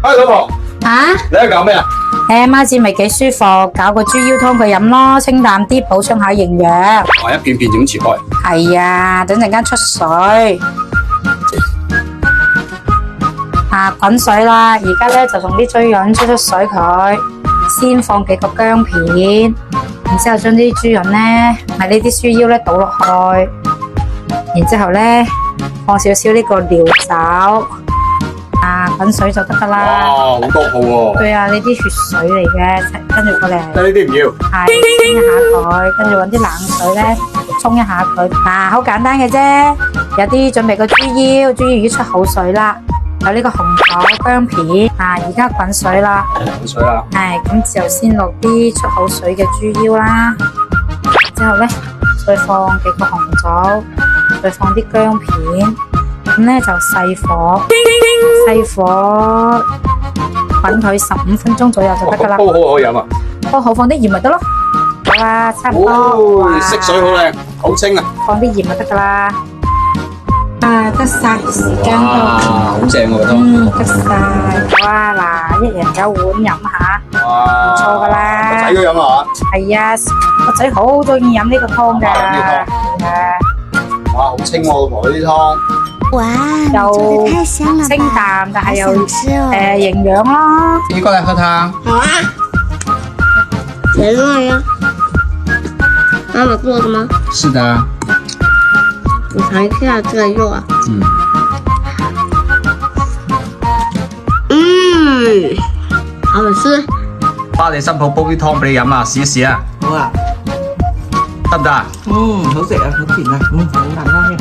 哎，老婆，啊？你喺度搞咩啊？媽子咪幾舒服，搞個豬腰湯佢飲咯，清淡啲，補充下營養。一片片咁切開。係啊，等陣間出水。滾水啦，而家咧就用啲豬潤出水佢，先放幾個薑片，然之後將啲豬潤咧，咪呢啲豬腰咧倒落去，然之後咧放少少呢個料酒，滾水就得噶啦。哇，好多泡喎。對啊，呢啲血水嚟嘅，跟住過嚟。但係呢啲唔要。係蒸一下佢，跟住揾啲冷水咧沖一下佢。好簡單嘅啫。有啲準備個豬腰已經出好水啦。有呢個紅酒薑片，而家滾水啦。滾水啦。係，咁就先落啲出好水嘅豬腰啦。之後咧，再放幾個紅酒，再放啲薑片，咁咧就細火滾佢15分鐘左右就得噶啦。煲好可以飲啊？煲好放啲鹽咪得咯。好啦，差唔多。色水好靚，好清啊。放啲鹽就得噶啦。得晒，時間到。好正喎個湯。得晒。好啊，嗱，一人有碗飲下，唔錯噶啦。個仔都飲啊？係啊，個仔好中意飲呢個湯噶。飲呢個湯。哇，好清喎，老婆呢啲湯。哇，做得太香了吧！清淡，但係又好想吃哦營養咯。你過來喝湯。好啊，谁做的呀？妈妈做的嗎？是的。你嘗一下這個肉啊。好好吃。花你新抱煲啲湯俾你飲啊，試一試啊，好啊，得唔得啊？好食啊，好甜啊，好啖湯嘅。